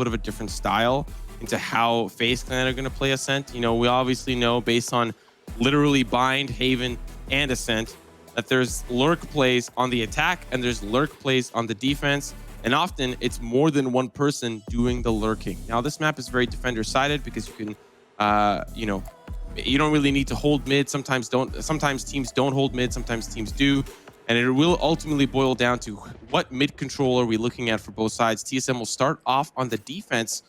bit of a different style into how FaZe Clan are going to play Ascent. You know, we obviously know based on literally Bind, Haven, and Ascent that there's lurk plays on the attack and there's lurk plays on the defense. And often it's more than one person doing the lurking. Now, this map is very defender-sided because you can, you know, you don't really need to hold mid. Sometimes teams don't hold mid, sometimes teams do. And it will ultimately boil down to what mid control are we looking at for both sides. TSM will start off on the defense,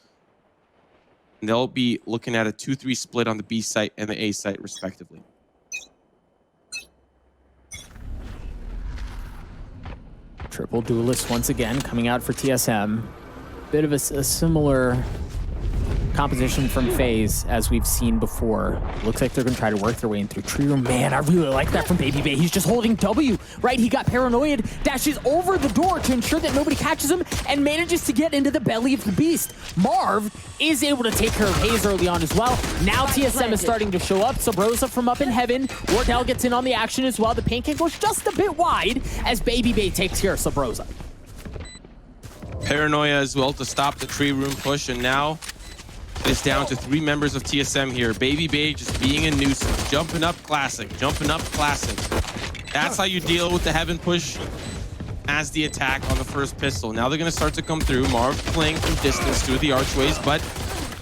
and they'll be looking at a 2-3 split on the B site and the A site, respectively. Triple duelist once again coming out for TSM. Bit of a similar composition from FaZe as we've seen before. Looks like they're going to try to work their way in through tree room. Man, I really like that from BABYBAY. He's just holding W, right? He got paranoid, dashes over the door to ensure that nobody catches him, and manages to get into the belly of the beast. Marved is able to take care of hazed early on as well. Now TSM is starting to show up. Subroza from up in heaven. Wardell gets in on the action as well. The pancake goes just a bit wide as BABYBAY takes care of Subroza. Paranoia as well to stop the tree room push, and now it's down to 3 members of TSM here. BABYBAY just being a nuisance. Jumping up classic. Jumping up classic. That's how you deal with the heaven push as the attack on the first pistol. Now they're going to start to come through. Marv playing from distance through the archways, but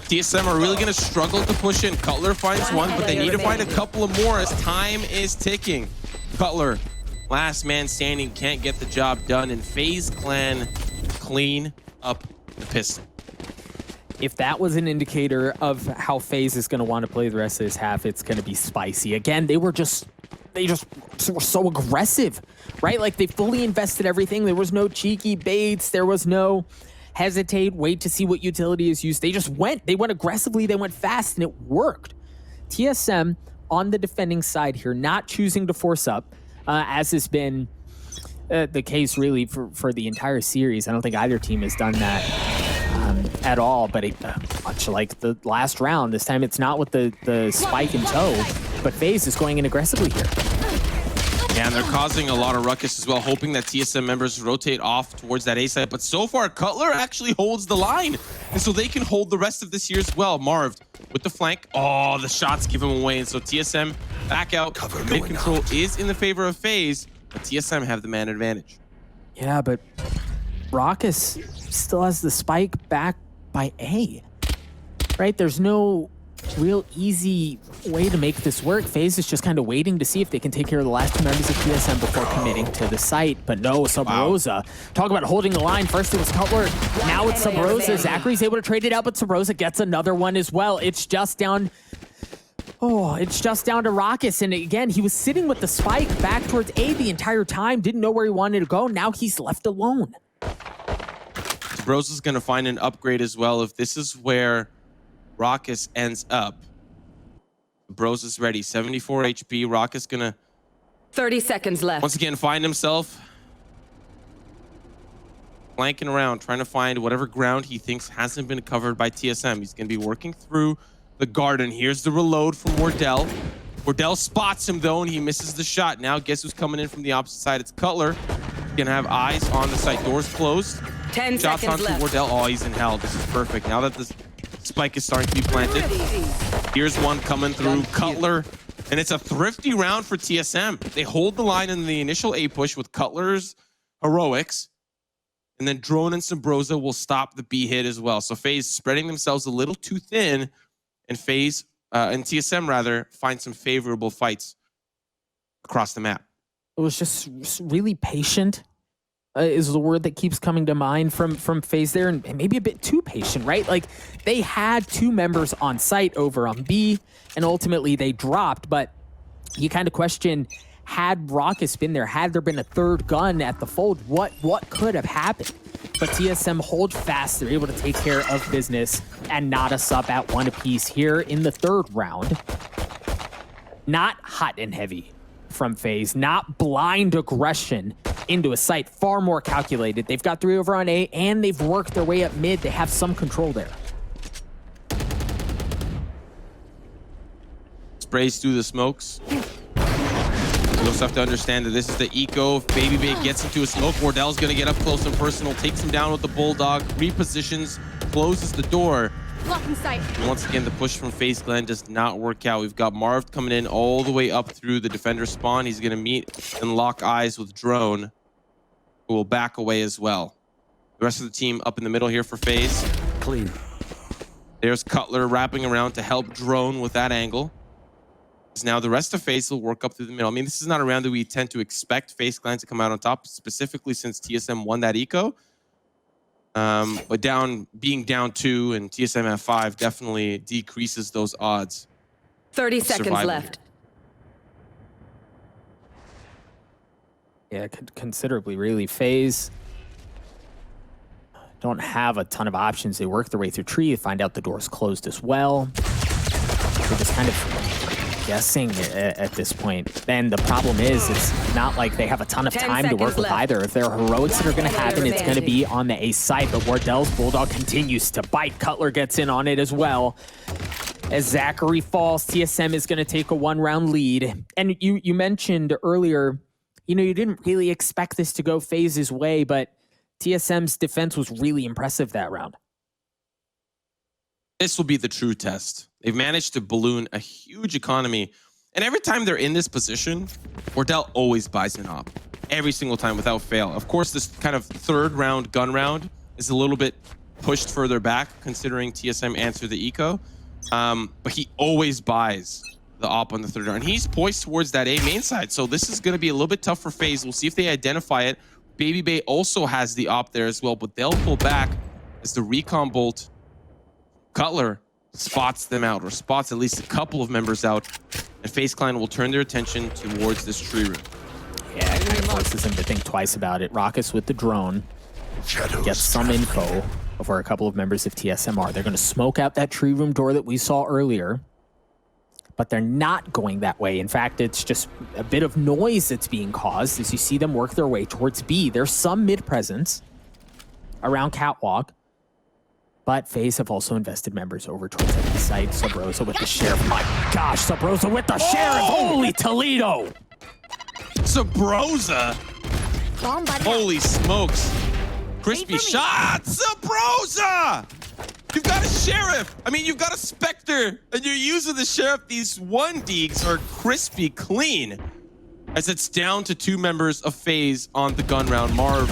TSM are really going to struggle to push in. Cutler finds one, but they need to find a couple of more as time is ticking. Cutler, last man standing, can't get the job done, and FaZe Clan clean up the pistol. If that was an indicator of how FaZe is going to want to play the rest of this half, it's going to be spicy. Again, they just were so aggressive, right? Like, they fully invested everything. There was no cheeky baits. There was no hesitate, wait to see what utility is used. They just went. They went aggressively. They went fast, and it worked. TSM on the defending side here, not choosing to force up, as has been the case really for the entire series. I don't think either team has done that at all, but much like the last round, this time it's not with the spike in tow, but FaZe is going in aggressively here. Yeah, and they're causing a lot of ruckus as well, hoping that TSM members rotate off towards that A side. But so far, Cutler actually holds the line, and so they can hold the rest of this year as well. Marved with the flank. Oh, the shots give him away, and so TSM back out. Mid control is in the favor of FaZe, but TSM have the man advantage. Yeah, but Rawkus still has the spike back by A, right? There's no real easy way to make this work. FaZe is just kind of waiting to see if they can take care of the last 2 members of TSM before committing to the site. But no, Subroza. Talk about holding the line. First it was Cutler, now it's Subroza. ZachaREEE's able to trade it out, but Subroza gets another one as well. It's just down. Oh, it's just down to Rawkus. And again, he was sitting with the spike back towards A the entire time. Didn't know where he wanted to go. Now he's left alone. Subroza's going to find an upgrade as well. If this is where Rawkus ends up, Subroza's ready. 74 HP. Rawkus going to 30 seconds left. Once again, find himself flanking around, trying to find whatever ground he thinks hasn't been covered by TSM. He's going to be working through the garden. Here's the reload from Wardell. Wardell spots him though, and he misses the shot. Now guess who's coming in from the opposite side? It's Cutler. He's going to have eyes on the site. Doors closed. 10 Shots seconds onto left. Wardell. Oh, he's in hell. This is perfect. Now that the spike is starting to be planted, here's one coming through. Cutler, and it's a thrifty round for TSM. They hold the line in the initial A push with Cutler's heroics, and then Drone and Subroza will stop the B hit as well. So FaZe spreading themselves a little too thin, and FaZe and TSM rather find some favorable fights across the map. It was just really patient. Is the word that keeps coming to mind from FaZe there, and maybe a bit too patient, right? Like, they had 2 members on site over on B, and ultimately they dropped, but you kind of question, had Rawkus been there, had there been a 3rd gun at the fold, what could have happened? But TSM hold fast, they're able to take care of business and knot us up at 1 apiece here in the 3rd round. Not hot and heavy from FaZe, not blind aggression into a site, far more calculated. They've got 3 over on A, and they've worked their way up mid. They have some control there. Sprays through the smokes. You also have to understand that this is the eco. If BABYBAY gets into a smoke, Wardell's going to get up close and personal, takes him down with the Bulldog, repositions closes the door. Blocking sight. And once again, the push from FaZe Clan does not work out. We've got Marved coming in all the way up through the defender spawn. He's going to meet and lock eyes with Drone, who will back away as well. The rest of the team up in the middle here for FaZe. Clean. There's Cutler wrapping around to help Drone with that angle. Now the rest of FaZe will work up through the middle. I mean, this is not a round that we tend to expect FaZe Clan to come out on top, specifically since TSM won that eco. But being down 2 and TSM at 5 definitely decreases those odds. 30 seconds survival. left. Yeah, considerably, really. FaZe don't have a ton of options. They work their way through tree, find out the door's closed as well. They're just kind of guessing at this point. Then the problem is, it's not like they have a ton of 10 time to work with left. either. If there are heroics that are going to happen, it's going to be on the A side. But Wardell's Bulldog continues to bite. Cutler gets in on it as well. As ZachaREEE falls, TSM is going to take a 1-round lead. And you mentioned earlier, you know, you didn't really expect this to go FaZe's way, but TSM's defense was really impressive that round. This will be the true test. They've managed to balloon a huge economy. And every time they're in this position, Wardell always buys an op. Every single time without fail. Of course, this kind of third round gun round is a little bit pushed further back considering TSM answered the eco. But he always buys the op on the third round. He's poised towards that A main side. So this is going to be a little bit tough for FaZe. We'll see if they identify it. BABYBAY also has the op there as well, but they'll pull back as the recon bolt. Cutler spots them out, or spots at least a couple of members out, and FaZe Clan will turn their attention towards this tree room. Yeah, it kind of forces him to think twice about it. Rawkus with the drone gets some info over a couple of members of TSMR. They're going to smoke out that tree room door that we saw earlier, but they're not going that way. In fact, it's just a bit of noise that's being caused as you see them work their way towards B. There's some mid presence around Catwalk, but FaZe have also invested members over towards the site. Subroza with the sheriff. My gosh, Subroza with the sheriff. Holy Toledo. Subroza! Holy smokes. Crispy shot! Subroza! You've got a sheriff! I mean, you've got a Spectre, and you're using the sheriff. These 1-deeks are crispy clean. As it's down to 2 members of FaZe on the gun round. Marv,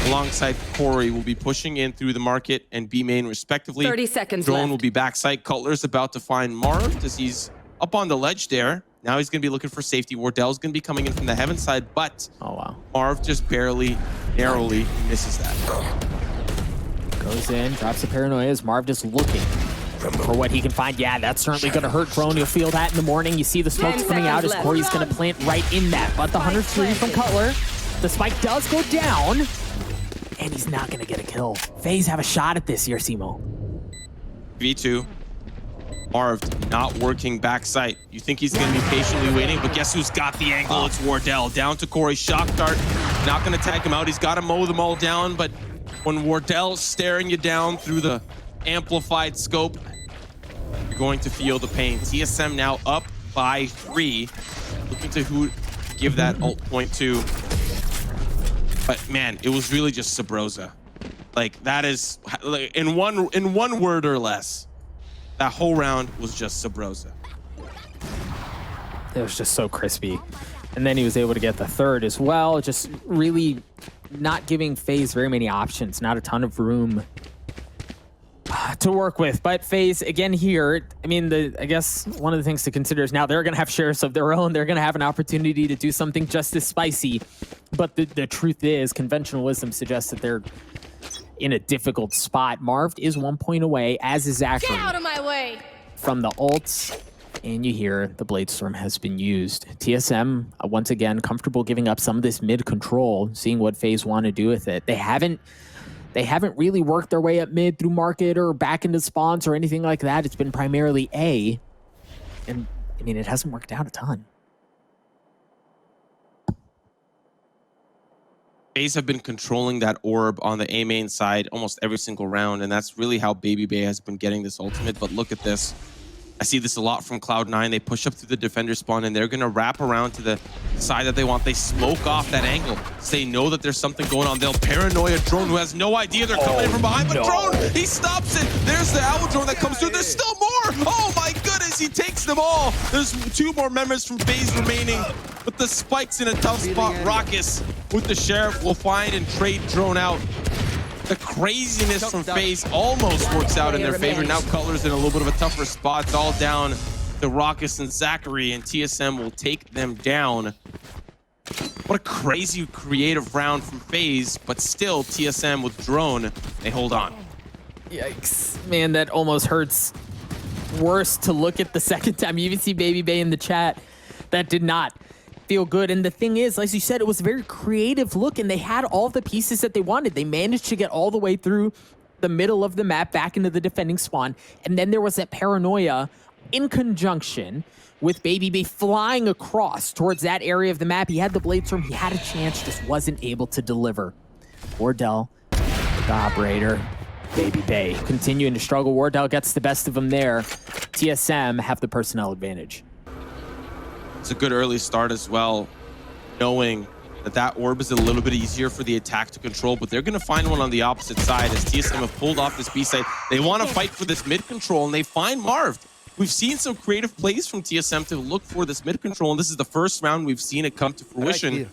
alongside Corey, will be pushing in through the market and B main respectively. 30 seconds Drone left. will be backside. Cutler's about to find Marv as he's up on the ledge there. Now he's going to be looking for safety. Wardell's going to be coming in from the heaven side, but Oh, wow. Marv just barely, narrowly misses that. Goes in, drops the paranoia as Marv just looking for what he can find. Yeah, that's certainly going to hurt Drone. You'll feel that in the morning. You see the smokes 10 coming out as seconds left. Corey's going to plant right in that. But the 103 from Cutler. The spike does go down, and he's not going to get a kill. FaZe have a shot at this here, Simo. V2. Marved not working back sight. You think he's going to be patiently waiting, but guess who's got the angle? It's Wardell. Down to Corey. Shock dart. Not going to tag him out. He's got to mow them all down, but when Wardell's staring you down through the amplified scope, you're going to feel the pain. TSM now up by 3. Looking to who give that ult point to. But man, it was really just Subroza. Like, that is, like, in one word or less, that whole round was just Subroza. It was just so crispy. And then he was able to get the third as well. Just really not giving FaZe very many options. Not a ton of room to work with. But FaZe, again here, I mean, I guess one of the things to consider is now they're going to have sheriffs of their own. They're going to have an opportunity to do something just as spicy. But the truth is, conventional wisdom suggests that they're in a difficult spot. Marved is 1 point away, as is ZachaREEE. Get out of my way! From the ults, and you hear the Blade Storm has been used. TSM, once again, comfortable giving up some of this mid control, seeing what FaZe want to do with it. They haven't really worked their way up mid through market or back into spawns or anything like that. It's been primarily A, and I mean, it hasn't worked out a ton. FaZe have been controlling that orb on the A main side almost every single round, and that's really how BABYBAY has been getting this ultimate. But look at this. I see this a lot from Cloud9. They push up through the defender spawn, and they're going to wrap around to the side that they want. They smoke off that angle. So they know that there's something going on. They'll paranoia Drone, who has no idea they're coming in from behind. But Drone, he stops it. There's the Owl Drone that comes through. There's still more. Oh my goodness, he takes them all. There's 2 more members from FaZe remaining. But the spike's in a tough spot. Rawkus with the Sheriff will find and trade Drone out. The craziness from FaZe almost works out in their favor. Now Cutler's in a little bit of a tougher spot. It's all down to Rawkus and ZachaREEE, and TSM will take them down. What a crazy creative round from FaZe, but still TSM with Drone, they hold on. Yikes. Man, that almost hurts worse to look at the second time. You even see BABYBAY in the chat. That did not feel good. And the thing is, as you said, it was a very creative look, and they had all the pieces that they wanted. They managed to get all the way through the middle of the map back into the defending spawn. And then there was that paranoia in conjunction with BABYBAY flying across towards that area of the map. He had the blade storm, he had a chance, just wasn't able to deliver. Wardell, the operator, BABYBAY continuing to struggle. Wardell gets the best of him there. TSM have the personnel advantage. It's a good early start as well, knowing that that orb is a little bit easier for the attack to control, but they're going to find one on the opposite side as TSM have pulled off this B side. They want to fight for this mid control, and they find Marved. We've seen some creative plays from TSM to look for this mid control, and this is the first round we've seen it come to fruition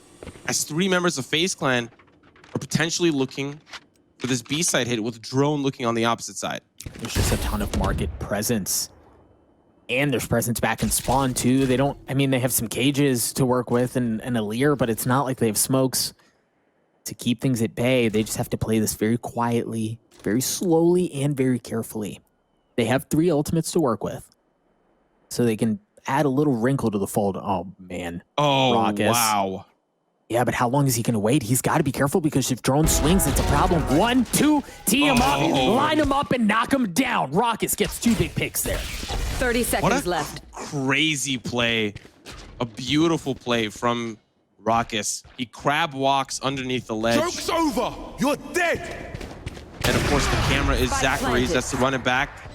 as 3 members of FaZe Clan are potentially looking for this B side hit with Drone looking on the opposite side. There's just a ton of market presence. And there's presence back in spawn too. They don't, I mean, they have some cages to work with and a leer, but it's not like they have smokes to keep things at bay. They just have to play this very quietly, very slowly, and very carefully. They have 3 ultimates to work with, so they can add a little wrinkle to the fold. Oh man. Oh, Rawkus. wow. Yeah, but how long is he going to wait? He's got to be careful, because if Drone swings, it's a problem. 1, 2, tee him up, line him up, and knock him down. Rawkus gets 2 big picks there. 30 seconds What a left. Crazy play. A beautiful play from Rawkus. He crab walks underneath the ledge. Joke's over! You're dead! And of course, the camera is Spike ZachaREEE. planted. That's the running back.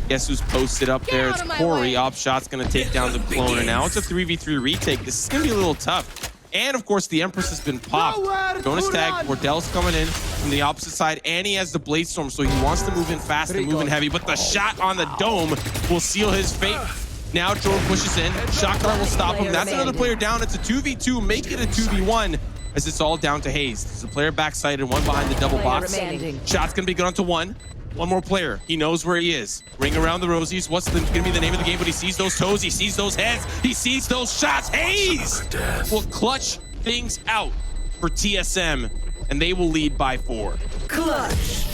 Guess who's posted up there? out It's of my Corey. way. Op shot's going to take down the cloner now. It's a 3v3 retake. This is going to be a little tough. And of course, the Empress has been popped. Bonus tag. Wardell's coming in from the opposite side, and he has the blade storm, so he wants to move in fast and move in heavy. But the shot on the dome will seal his fate. Now Drone pushes in. Shotgun will stop him. That's another player down. It's a 2v2. Make it a 2v1 as it's all down to hazed. There's a player backside and one behind the double box. remaining. Shot's gonna be good onto one. One more player. He knows where he is. Ring around the rosies. What's gonna be the name of the game? But he sees those toes. He sees those heads. He sees those shots. hazed will clutch things out for TSM, and they will lead by 4. Clutch.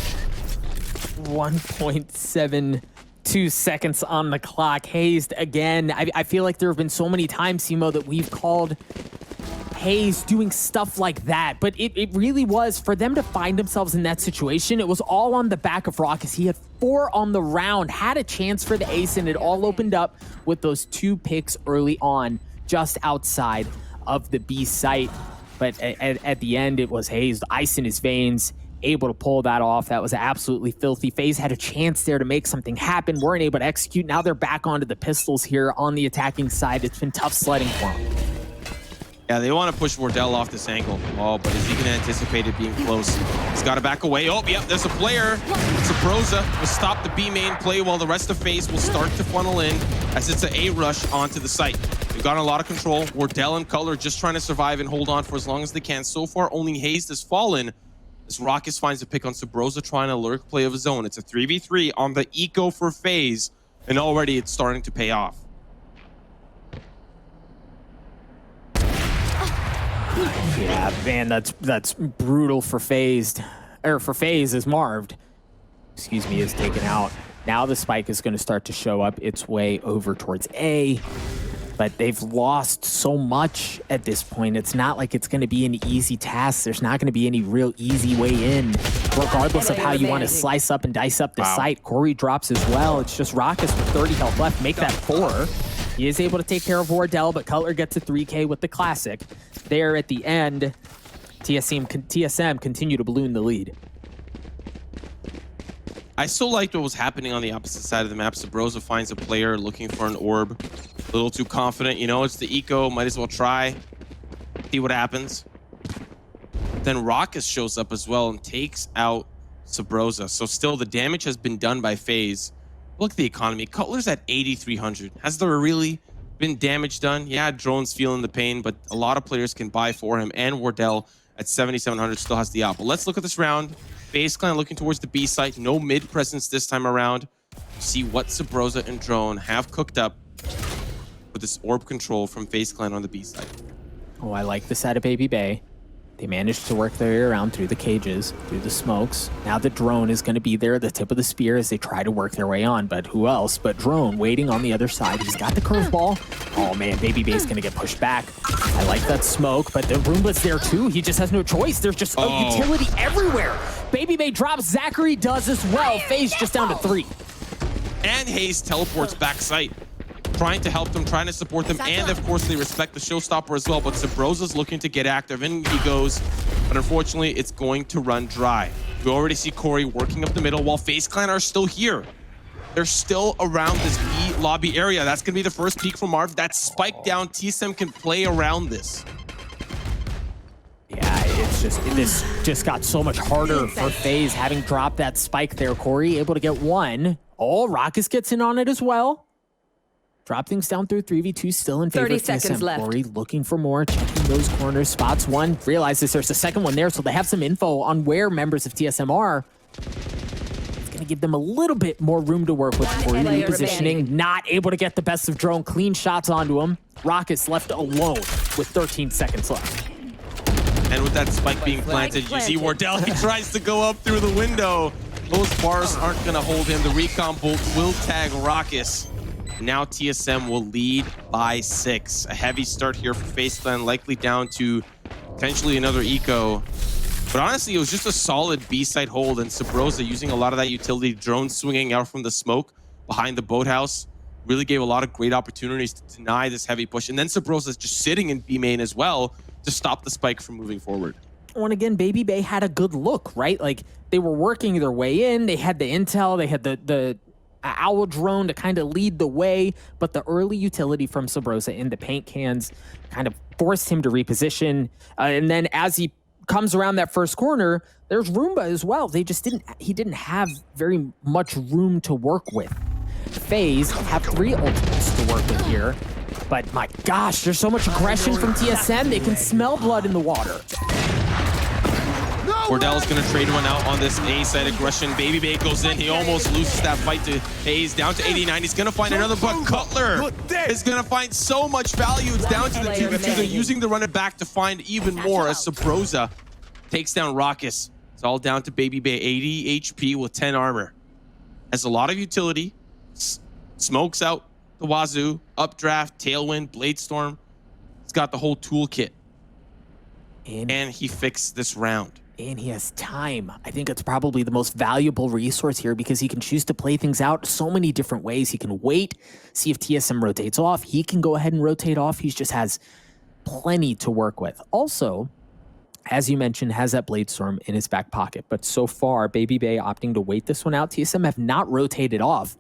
1.72 seconds on the clock. Hazed again. I feel like there have been so many times, Simo, that we've called hazed doing stuff like that, but it really was, for them to find themselves in that situation, it was all on the back of Rawkus. He had 4 on the round, had a chance for the ace, and it all opened up with those 2 picks early on, just outside of the B site. But at the end, it was hazed, ice in his veins, able to pull that off. That was absolutely filthy. FaZe had a chance there to make something happen, weren't able to execute. Now they're back onto the pistols here on the attacking side. It's been tough sledding for them. Yeah, they want to push Wardell off this angle. Oh, but is he going to anticipate it being close? He's got to back away. Oh, yep, there's a player. Subroza will stop the B main play while the rest of FaZe will start to funnel in as it's an A rush onto the site. They've got a lot of control. Wardell and Cutler just trying to survive and hold on for as long as they can. So far, only hazed has fallen as Rawkus finds a pick on Subroza trying a lurk play of his own. It's a 3v3 on the eco for FaZe, and already it's starting to pay off. Yeah, man, that's brutal for FaZe. Or for FaZe as Marved, excuse me, is taken out. Now the spike is going to start to show up its way over towards A, but they've lost so much at this point. It's not like it's going to be an easy task. There's not going to be any real easy way in, regardless of how you want to slice up and dice up the site. Corey drops as well. It's just Rawkus with 30 health left. Make that 4. He is able to take care of Wardell, but Cutler gets a 3K with the classic. There at the end, TSM continue to balloon the lead. I still liked what was happening on the opposite side of the map. Subroza finds a player looking for an orb. A little too confident. You know, it's the eco. Might as well try. See what happens. Then Rawkus shows up as well and takes out Subroza. So still, the damage has been done by FaZe. Look at the economy. Cutler's at 8,300. Has there really been damage done? Yeah, Drone's feeling the pain, but a lot of players can buy for him. And Wardell at 7,700 still has the out. But let's look at this round. FaZe Clan looking towards the B site. No mid presence this time around. See what Subroza and Drone have cooked up with this orb control from FaZe Clan on the B site. Oh, I like this out of BABYBAY. They managed to work their way around through the cages, through the smokes. Now the Drone is going to be there, the tip of the spear, as they try to work their way on. But who else but Drone waiting on the other side. He's got the curveball. Oh man, BABYBAY's going to get pushed back. I like that smoke, but the Roomba's there too. He just has no choice. There's just utility everywhere. BABYBAY drops, ZachaREEE does as well. FaZe just down to 3. And hazed teleports back site, trying to help them, trying to support them, and of course they respect the showstopper as well. But Subroza's looking to get active, and he goes, but unfortunately it's going to run dry. We already see Corey working up the middle while FaZe Clan are still here. They're still around this B lobby area. That's gonna be the first peek from Marved. That spike down, TSM can play around this. Yeah, this just got so much harder for FaZe having dropped that spike there. Corey able to get one. Oh, Rawkus gets in on it as well. Drop things down through 3v2, still in favor 30 of seconds TSM. left. Corey looking for more, checking those corners. Spots one, realizes there's a second one there, so they have some info on where members of TSM are. It's going to give them a little bit more room to work with. Corey repositioning, not able to get the best of Drone. Clean shots onto him. Rawkus left alone with 13 seconds left. And with that spike being planted, you see Wardell, he tries to go up through the window. Those bars aren't going to hold him. The recon bolt will tag Rawkus. Now TSM will lead by 6. A heavy start here for FaZe Clan, likely down to potentially another eco. But honestly, it was just a solid B-side hold, and Subroza using a lot of that utility. Drone swinging out from the smoke behind the boathouse really gave a lot of great opportunities to deny this heavy push. And then Subroza's just sitting in B main as well to stop the spike from moving forward. And again, BABYBAY had a good look, right? Like, they were working their way in. They had the intel. They had the Owl drone to kind of lead the way, but the early utility from Subroza in the paint cans kind of forced him to reposition. And then as he comes around that first corner, there's Roomba as well. He didn't have very much room to work with. FaZe have 3 ultimates to work with here, but my gosh, there's so much aggression from TSM. They can smell blood in the water. Wardell's going to trade one out on this A-side aggression. BABYBAY goes in. He almost loses that fight to hazed. Down to 89. He's going to find another, but Cutler is going to find so much value. It's down to the 2v2. They're using the run it back to find even more as Subroza takes down Rawkus. It's all down to BABYBAY. 80 HP with 10 armor. Has a lot of utility. Smokes out the wazoo. Updraft, Tailwind, Bladestorm. He's got the whole toolkit. And he fixed this round. And he has time. I think it's probably the most valuable resource here because he can choose to play things out so many different ways. He can wait, see if TSM rotates off. He can go ahead and rotate off. He just has plenty to work with. Also, as you mentioned, has that Bladestorm in his back pocket. But so far, BABYBAY opting to wait this one out. TSM have not rotated off.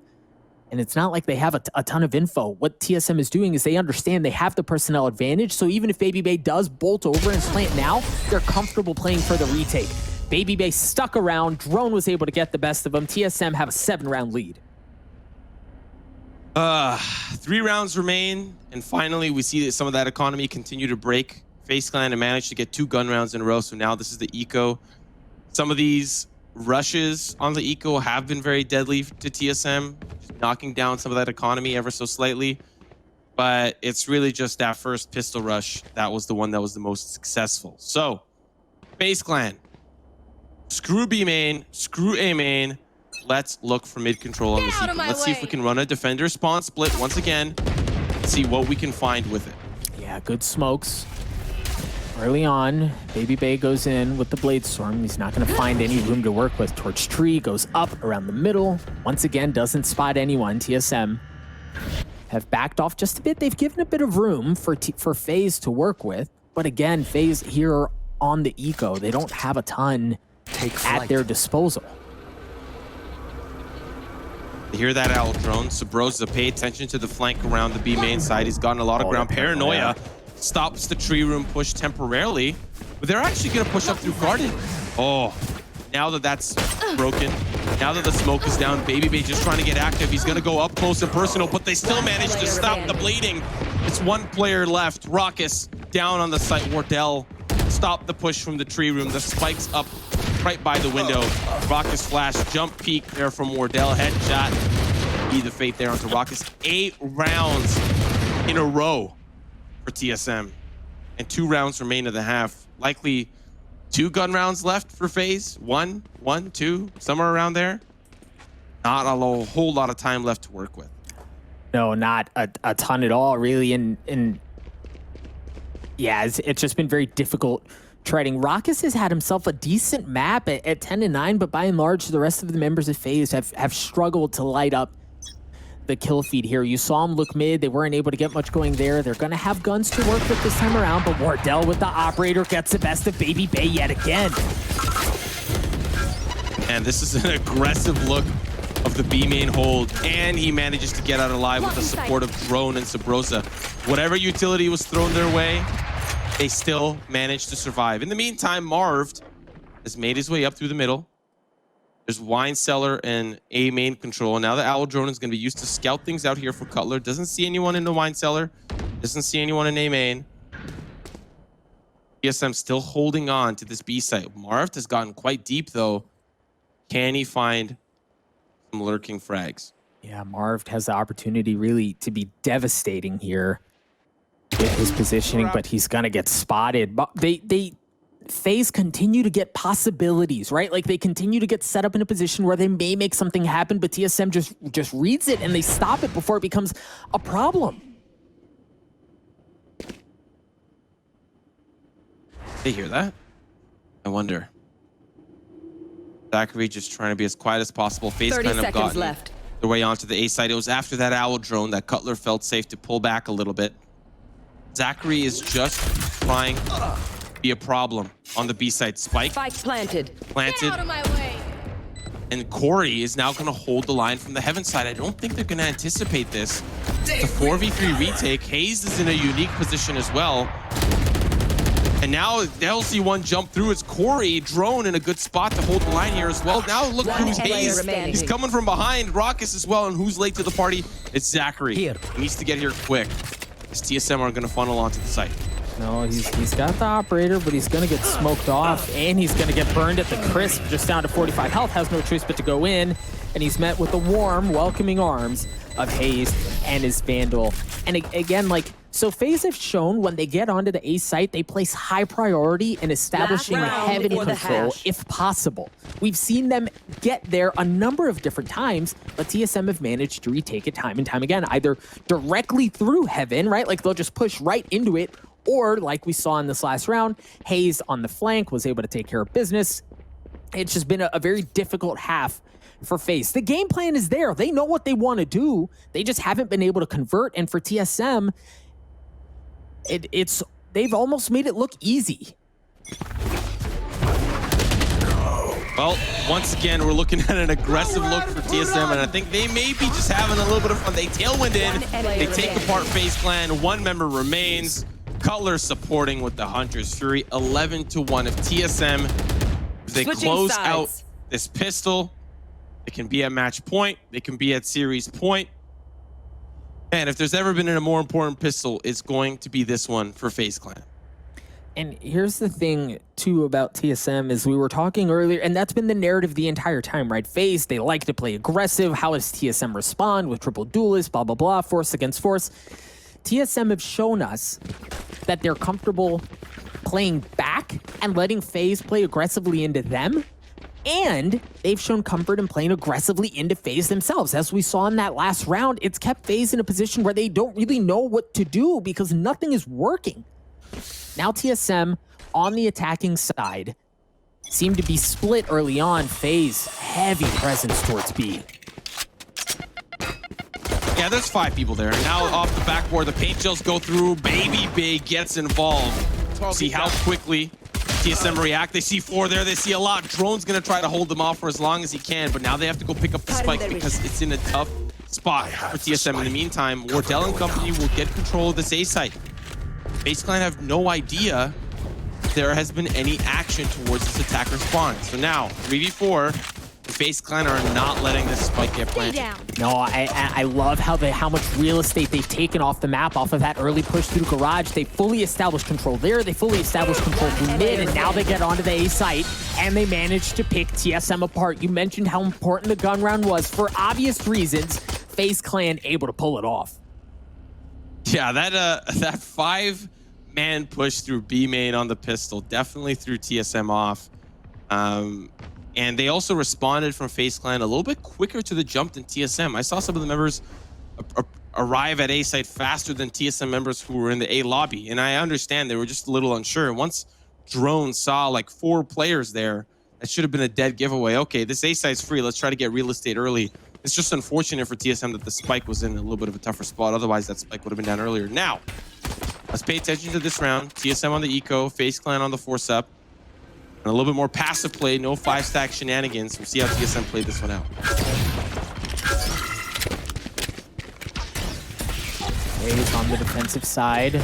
And it's not like they have a ton of info. What TSM is doing is they understand they have the personnel advantage. So even if BABYBAY does bolt over and plant now, they're comfortable playing for the retake. BABYBAY stuck around. Drone was able to get the best of them. TSM have a 7-round lead. 3 rounds remain. And finally, we see that some of that economy continue to break. FaZe Clan managed to get 2 gun rounds in a row. So now this is the eco. Some of these rushes on the eco have been very deadly to TSM, just knocking down some of that economy ever so slightly. But it's really just that first pistol rush that was the one that was the most successful. So, FaZe Clan, screw B main, screw A main. Let's look for mid control on this eco. Let's see if we can run a defender spawn split once again. See what we can find with it. Yeah, good smokes. Early on, BABYBAY goes in with the Bladestorm. He's not going to find any room to work with. Torch tree goes up around the middle. Once again, doesn't spot anyone. TSM have backed off just a bit. They've given a bit of room for FaZe to work with. But again, FaZe here on the eco, they don't have a ton at their disposal. They hear that owl drone. Subroza, pay attention to the flank around the B main side. He's gotten a lot of ground. Paranoia stops the tree room push temporarily, but they're actually going to push up through garden. Oh, now that that's broken, now that the smoke is down, BABYBAY just trying to get active. He's going to go up close and personal, but they still manage to stop the bleeding. It's one player left. Rawkus down on the site. Wardell stopped the push from the tree room. The spike's up right by the window. Rawkus flash, jump peek there from Wardell. Headshot. Be the fate there onto Rawkus. 8 rounds in a row for TSM. And 2 rounds remain of the half. Likely 2 gun rounds left for FaZe. 1, 2, somewhere around there. Not a whole lot of time left to work with. No, not a ton at all, really. And yeah, it's just been very difficult treading. Rawkus has had himself a decent map at 10-9, but by and large, the rest of the members of FaZe have struggled to light up the kill feed here. You saw them look mid. They weren't able to get much going there. They're going to have guns to work with this time around, but Wardell with the operator gets the best of BABYBAY yet again. And this is an aggressive look of the B main hold, and he manages to get out alive with the support of drone and Subroza. Whatever utility was thrown their way, they still managed to survive. In the meantime, Marved has made his way up through the middle. There's wine cellar and A main control. Now the owl drone is going to be used to scout things out here for Cutler. Doesn't see anyone in the wine cellar. Doesn't see anyone in A main. TSM still holding on to this B site. Marved has gotten quite deep though. Can he find some lurking frags? Yeah, Marved has the opportunity really to be devastating here with his positioning, but he's gonna get spotted. But FaZe continue to get possibilities, right? Like they continue to get set up in a position where they may make something happen, but TSM just reads it and they stop it before it becomes a problem. They hear that? I wonder. ZachaREEE just trying to be as quiet as possible. FaZe 30 kind of seconds gotten left. their way onto the A side. It was after that owl drone that Cutler felt safe to pull back a little bit. ZachaREEE is just trying to be a problem on the B side. Spike planted. Get out of my way. And Corey is now going to hold the line from the heaven side. I don't think they're going to anticipate this. It's a 4v3 retake. Hazed is in a unique position as well. And now they'll see one jump through. It's Corey, drone in a good spot to hold the line here as well. Now look who's Hazed. He's coming from behind. Rawkus as well. And who's late to the party? It's ZachaREEE. He needs to get here quick. As TSM are going to funnel onto the site. No, he's got the operator, but he's going to get smoked off, and he's going to get burned at the crisp, just down to 45 health, has no choice but to go in, and he's met with the warm, welcoming arms of Hazed and his Vandal. And again, like, so FaZe have shown when they get onto the A site, they place high priority in establishing heaven control if possible. We've seen them get there a number of different times, but TSM have managed to retake it time and time again, either directly through heaven, right? Like they'll just push right into it, or like we saw in this last round, Hazed on the flank was able to take care of business. It's just been a very difficult half for FaZe. The game plan is there. They know what they want to do. They just haven't been able to convert. And for TSM, they've almost made it look easy. Well, once again, we're looking at an aggressive look for TSM, and I think they may be just having a little bit of fun. They tailwind in, they take apart FaZe Clan, 1 member remains. Cutler supporting with the Hunter's Fury, 11-1. If TSM, if they close out this pistol, it can be at match point, they can be at series point. Man, if there's ever been a more important pistol, it's going to be this one for FaZe Clan. And here's the thing, too, about TSM is we were talking earlier, and that's been the narrative the entire time, right? FaZe, they like to play aggressive. How does TSM respond with triple duelists, blah, blah, blah, force against force? TSM have shown us that they're comfortable playing back and letting FaZe play aggressively into them. And they've shown comfort in playing aggressively into FaZe themselves. As we saw in that last round, it's kept FaZe in a position where they don't really know what to do because nothing is working. Now TSM on the attacking side seem to be split early on. FaZe, heavy presence towards B. Yeah, there's 5 people there. Now off the backboard, the paint gels go through. BABYBAY gets involved. See how quickly TSM react. They see 4 there. They see a lot. Drone's going to try to hold them off for as long as he can, but now they have to go pick up the spike because it's in a tough spot for TSM. In the meantime, Wardell and company will get control of this A site. FaZe Clan have no idea there has been any action towards this attacker spawn. So now, 3v4, the FaZe Clan are not letting this spike get planted. No, I love how much real estate they've taken off the map off of that early push through garage. They fully established control there. They fully established control through mid, and now they get onto the A site, and they managed to pick TSM apart. You mentioned how important the gun round was. For obvious reasons, FaZe Clan able to pull it off. Yeah, that 5-man push through B main on the pistol definitely threw TSM off. And they also responded from FaZe Clan a little bit quicker to the jump than TSM. I saw some of the members arrive at A site faster than TSM members who were in the A lobby. And I understand they were just a little unsure. Once Drone saw like 4 players there, that should have been a dead giveaway. Okay, this A site's free. Let's try to get real estate early. It's just unfortunate for TSM that the spike was in a little bit of a tougher spot. Otherwise, that spike would have been down earlier. Now, let's pay attention to this round. TSM on the eco, FaZe Clan on the force up. And a little bit more passive play, no 5-stack shenanigans. We'll see how TSM played this one out. FaZe on the defensive side.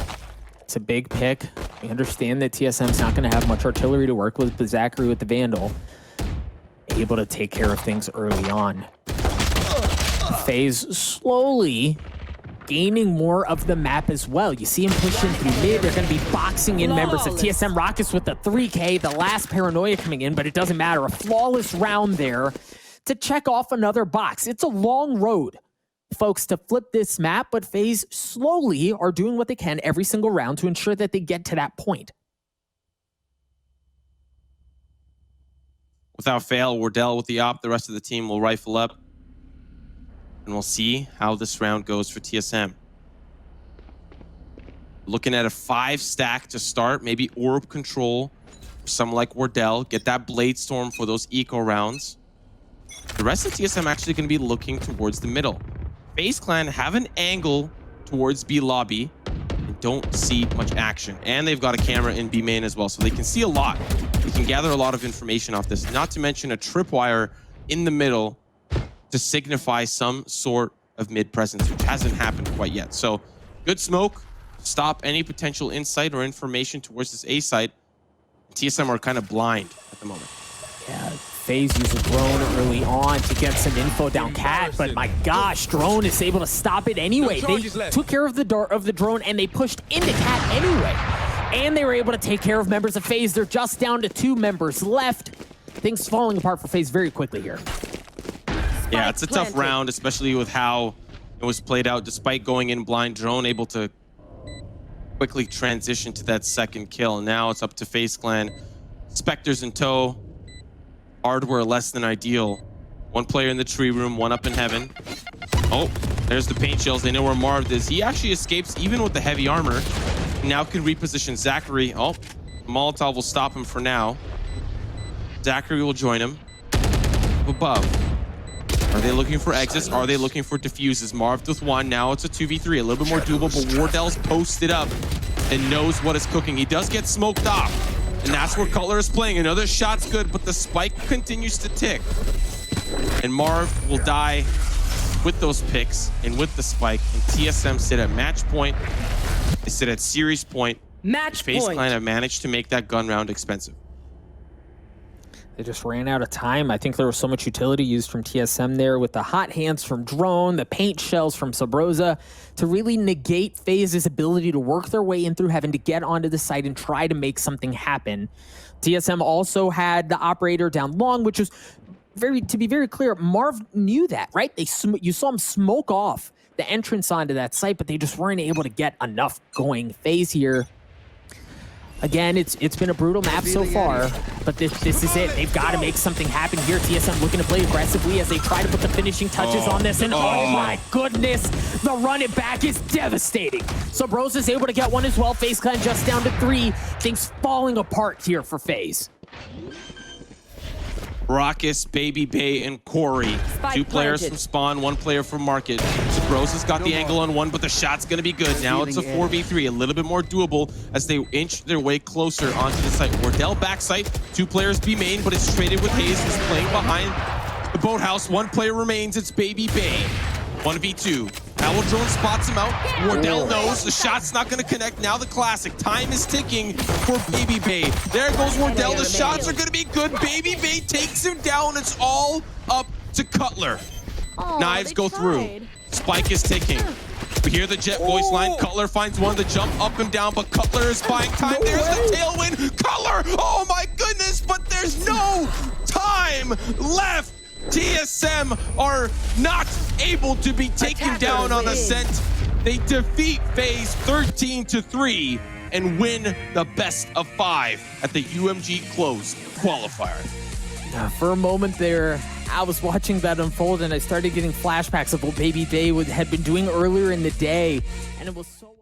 It's a big pick. We understand that TSM's not going to have much artillery to work with, but ZachaREEE with the Vandal able to take care of things early on. FaZe slowly gaining more of the map as well. You see him pushing through mid. They're going to be boxing in members of TSM. Rawkus with the 3K, the last paranoia coming in, but it doesn't matter. A flawless round there to check off another box. It's a long road, folks, to flip this map, but FaZe slowly are doing what they can every single round to ensure that they get to that point. Without fail, Wardell with the op. The rest of the team will rifle up. And we'll see how this round goes for TSM. Looking at a 5-stack to start. Maybe orb control for someone like Wardell. Get that Blade Storm for those eco rounds. The rest of TSM actually going to be looking towards the middle. FaZe Clan have an angle towards B lobby and don't see much action. And they've got a camera in B main as well, so they can see a lot. They can gather a lot of information off this. Not to mention a tripwire in the middle to signify some sort of mid presence, which hasn't happened quite yet. So good smoke, stop any potential insight or information towards this A site. TSM are kind of blind at the moment. Yeah, FaZe used a drone early on to get some info down Cat, but my gosh, Drone is able to stop it anyway. They took care of the drone and they pushed into Cat anyway. And they were able to take care of members of FaZe. They're just down to 2 members left. Things falling apart for FaZe very quickly here. Yeah, it's a tough round, especially with how it was played out. Despite going in blind, Drone able to quickly transition to that second kill. Now it's up to FaZe Clan. Spectres in tow. Hardware less than ideal. 1 player in the tree room, 1 up in heaven. Oh, there's the paint shells. They know where Marved is. He actually escapes even with the heavy armor. Now can reposition ZachaREEE. Oh, Molotov will stop him for now. ZachaREEE will join him. Above. Are they looking for exits? Are they looking for diffuses? Marved with 1. Now it's a 2v3. A little bit more doable, but Wardell's posted up and knows what is cooking. He does get smoked off. And that's where Cutler is playing. Another shot's good, but the spike continues to tick. And Marv will die with those picks and with the spike. And TSM sit at match point. They sit at series point. Match FaZe point. Clan have managed to make that gun round expensive. They just ran out of time. I think there was so much utility used from TSM there with the hot hands from Drone, the paint shells from Subroza to really negate FaZe's ability to work their way in through heaven to get onto the site and try to make something happen. TSM also had the operator down long, which was to be very clear, Marv knew that, right? You saw him smoke off the entrance onto that site, but they just weren't able to get enough going. FaZe here. Again, it's been a brutal map so far, but this is it. They've got to make something happen here. TSM looking to play aggressively as they try to put the finishing touches on this, and oh my goodness, the run it back is devastating. So Subroza's able to get one as well. FaZe Clan just down to 3. Things falling apart here for FaZe. Rawkus, BABYBAY, and Corey. 2 players from Spawn, 1 player from Market. Subroza's got the angle on one, but the shot's going to be good. Now it's a 4v3, a little bit more doable as they inch their way closer onto the site. Wardell backside, 2 players B main, but it's traded with hazed, who's playing behind the boathouse. 1 player remains, it's BABYBAY. 1v2. Owl Drone spots him out. Wardell knows the shot's not going to connect. Now the classic. Time is ticking for BABYBAY. There goes Wardell. The shots are going to be good. BABYBAY takes him down. It's all up to Cutler. Knives go through. Spike is ticking. We hear the Jett voice line. Cutler finds one to jump up and down, but Cutler is buying time. There's the tailwind. Cutler! Oh my goodness, but there's no time left. TSM are not able to be taken down on Ascent. They defeat FaZe 13-3 and win the best of 5 at the UMG closed qualifier. For a moment there, I was watching that unfold and I started getting flashbacks of what BABYBAY had been doing earlier in the day, and it was so